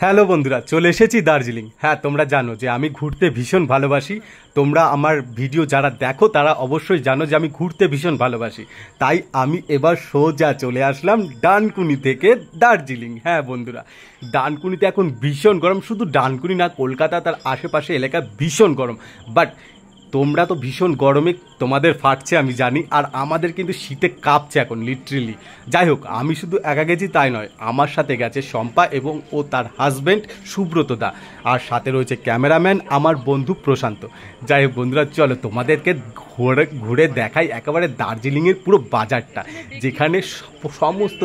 Hello বন্ধুরা, চলে এসেছি দার্জিলিং। হ্যাঁ, তোমরা জানো যে আমি ঘুরতে ভীষণ ভালোবাসি। তোমরা আমার ভিডিও যারা দেখো তারা অবশ্যই জানো যে আমি ঘুরতে ভীষণ ভালোবাসি। তাই আমি এবার সোজা চলে আসলাম ডানকুনি থেকে দার্জিলিং। হ্যাঁ বন্ধুরা, ডানকুনিতে এখন ভীষণ গরম। শুধু ডানকুনি না, কলকাতা তার আশেপাশে এলাকা ভীষণ গরম। বাট তোমরা তো ভীষণ গরমে তোমাদের ফাটছে আমি জানি, আর আমাদের কিন্তু শীতে কাঁপছে এখন লিটারেলি। যাই হোক, আমি শুধু একা গেছি তাই নয়, আমার সাথে গেছে শম্পা এবং ও তার হাজব্যান্ড সুব্রত দা, আর সাথে রয়েছে ক্যামেরাম্যান আমার বন্ধু প্রশান্ত। যাই হোক বন্ধুরা, চলো তোমাদেরকে ঘুরে ঘুরে দেখাই একেবারে দার্জিলিংয়ের পুরো বাজারটা, যেখানে সমস্ত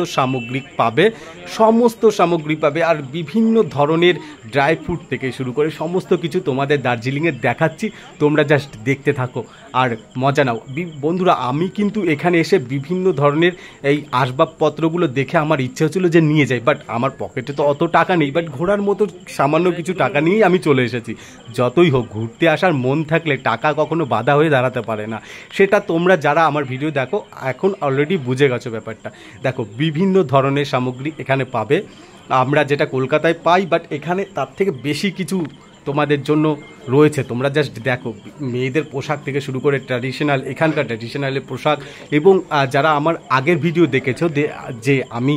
সামগ্রী পাবে আর বিভিন্ন ধরনের ড্রাই ফ্রুট থেকে শুরু করে সমস্ত কিছু তোমাদের দার্জিলিংয়ে দেখাচ্ছি। তোমরা জাস্ট দেখতে থাকো আর মজা নাও বন্ধুরা। আমি কিন্তু এখানে এসে বিভিন্ন ধরনের এই আসবাবপত্রগুলো দেখে আমার ইচ্ছে হচ্ছিলো যে নিয়ে যাই, বাট আমার পকেটে তো অত টাকা নেই। বাট ঘোরার মতো সামান্য কিছু টাকা নিয়েই আমি চলে এসেছি। যতই হোক, ঘুরতে আসার মন থাকলে টাকা কখনো বাধা হয়ে দাঁড়াতে পারে না। সেটা তোমরা যারা আমার ভিডিও দেখো এখন অলরেডি বুঝে গেছো ব্যাপারটা। দেখো, বিভিন্ন ধরনের সামগ্রী এখানে পাবে, আমরা যেটা কলকাতায় পাই, বাট এখানে তার থেকে বেশি কিছু তোমাদের জন্য রয়েছে। তোমরা জাস্ট দেখো, মেয়েদের পোশাক থেকে শুরু করে ট্র্যাডিশনাল, এখানকার ট্র্যাডিশনালের পোশাক। এবং যারা আমার আগের ভিডিও দেখেছো যে আমি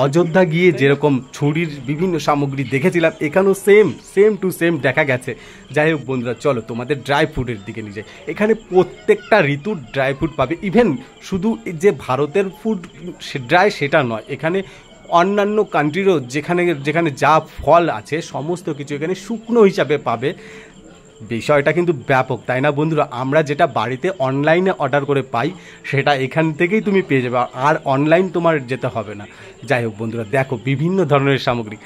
অযোধ্যা গিয়ে যেরকম ছুরির বিভিন্ন সামগ্রী দেখেছিলাম, এখানেও সেম টু সেম দেখা গেছে। যাই হোক বন্ধুরা, চলো তোমাদের ড্রাই ফ্রুটের দিকে নিয়ে যাই। এখানে প্রত্যেকটা ঋতুর ড্রাই ফ্রুট পাবে। ইভেন শুধু যে ভারতের ফুড ড্রাই সেটা নয়, এখানে অন্যান্য কান্ট্রিরও যেখানে যা ফল আছে সমস্ত কিছু এখানে শুকনো হিসাবে পাবে। বিষয়টা কিন্তু ব্যাপক, তাই না বন্ধুরা? আমরা যেটা বাড়িতে অনলাইনে অর্ডার করে পাই সেটা এখান থেকেই তুমি পেয়ে যাবে, আর অনলাইন তোমার যেতে হবে না। যাই হোক বন্ধুরা, দেখো বিভিন্ন ধরনের সামগ্রী।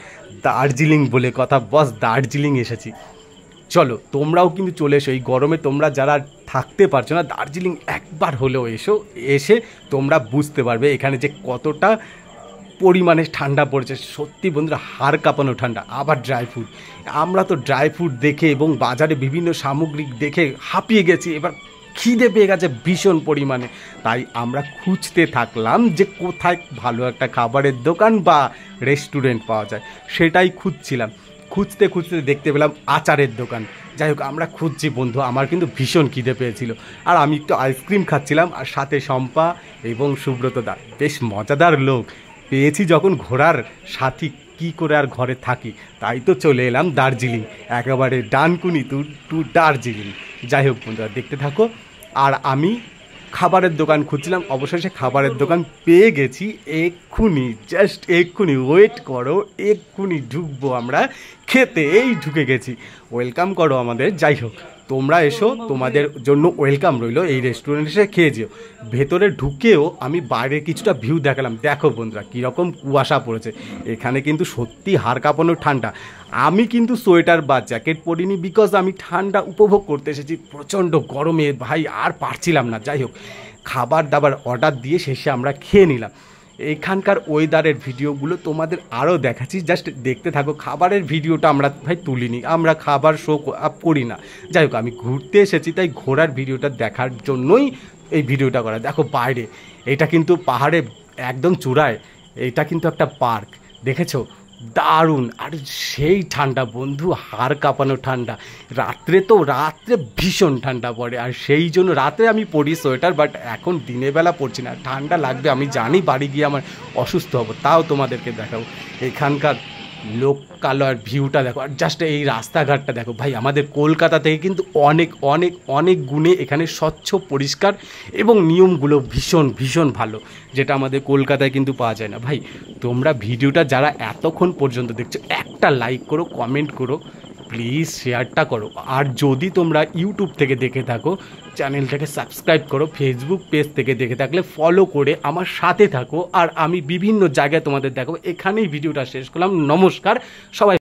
দার্জিলিং বলে কথা, বস দার্জিলিং এসেছি। চলো তোমরাও কিন্তু চলে এসো। এই গরমে তোমরা যারা থাকতে পারছো না, দার্জিলিং একবার হলেও এসে তোমরা বুঝতে পারবে এখানে যে কতটা পরিমাণে ঠান্ডা পড়েছে। সত্যি বন্ধুরা, হাড় কাঁপানো ঠান্ডা। আবার ড্রাই ফ্রুট, আমরা তো ড্রাই ফ্রুট দেখে এবং বাজারে বিভিন্ন সামগ্রী দেখে হাঁপিয়ে গেছি। এবার খিদে পেয়ে গেছে ভীষণ পরিমাণে, তাই আমরা খুঁজতে থাকলাম যে কোথায় ভালো একটা খাবারের দোকান বা রেস্টুরেন্ট পাওয়া যায়। সেটাই খুঁজছিলাম। খুঁজতে দেখতে পেলাম আচারের দোকান। যাই হোক, আমরা খুঁজছি বন্ধু, আমার কিন্তু ভীষণ খিদে পেয়েছিল, আর আমি একটু আইসক্রিম খাচ্ছিলাম, আর সাথে শম্পা এবং সুব্রত দা, বেশ মজাদার লোক পেয়েছি যখন ঘোরার সাথী, কি করে আর ঘরে থাকি। তাই তো চলে এলাম দার্জিলিং, একেবারে ডানকুনি টু দার্জিলিং। যাই হোক বন্ধুরা, দেখতে থাকো। আর আমি খাবারের দোকান খুঁজছিলাম, অবশেষে খাবারের দোকান পেয়ে গেছি। জাস্ট এক্ষুনি ওয়েট করো, এক্ষুনি ঢুকবো আমরা খেতে। এই ঢুকে গেছি, ওয়েলকাম করো আমাদের। যাই হোক, তোমরা এসো, তোমাদের জন্য ওয়েলকাম রইলো। এই রেস্টুরেন্টে এসে খেয়ে যেও। ভেতরে ঢুকেও আমি বাইরে কিছুটা ভিউ দেখালাম। দেখো বন্ধুরা, কীরকম কুয়াশা পড়েছে। এখানে কিন্তু সত্যি হাড় কাঁপানো ঠান্ডা। আমি কিন্তু সোয়েটার বা জ্যাকেট পরিনি, বিকজ আমি ঠান্ডা উপভোগ করতে এসেছি। প্রচণ্ড গরমে ভাই আর পারছিলাম না। যাই হোক, খাবার দাবার অর্ডার দিয়ে শেষে আমরা খেয়ে নিলাম। এখানকার ওয়েদারের ভিডিওগুলো তোমাদের আরও দেখাচ্ছি, জাস্ট দেখতে থাকো। খাবারের ভিডিওটা আমরা ভাই তুলিনি, আমরা খাবার শো আপ করি না। যাই হোক, আমি ঘুরতে এসেছি, তাই ঘোরার ভিডিওটা দেখার জন্যই এই ভিডিওটা করা। দেখো বাইরে, এটা কিন্তু পাহাড়ে একদম চূড়ায়, এটা কিন্তু একটা পার্ক, দেখেছো? দারুণ। আর সেই ঠান্ডা বন্ধু, হাড় কাঁপানো ঠান্ডা। রাত্রে ভীষণ ঠান্ডা পড়ে, আর সেই জন্য রাত্রে আমি পরি সোয়েটার, বাট এখন দিনের বেলা পরছি না। ঠান্ডা লাগবে, আমি জানি বাড়ি গিয়ে আমার অসুস্থ হবো, তাও তোমাদেরকে দেখাবো। এখানকার লোক কালো আর ভিউটা দেখো, আর জাস্ট এই রাস্তাঘাটটা দেখো ভাই। আমাদের কলকাতা থেকে কিন্তু অনেক অনেক অনেক গুণে এখানে স্বচ্ছ, পরিষ্কার এবং নিয়মগুলো ভীষণ ভালো, যেটা আমাদের কলকাতায় কিন্তু পাওয়া যায় না। ভাই তোমরা ভিডিওটা যারা এতক্ষণ পর্যন্ত দেখছো, একটা লাইক করো, কমেন্ট করো, প্লিজ শেয়ারটা করো। আর যদি তোমরা ইউটিউব থেকে দেখে থাকো, চ্যানেলটাকে সাবস্ক্রাইব করো। ফেসবুক পেজ থেকে দেখে থাকলে ফলো করে আমার সাথে থাকো। আর আমি বিভিন্ন জায়গায় তোমাদের দেখাবো। এখানেই ভিডিওটা শেষ করলাম। নমস্কার সবাই।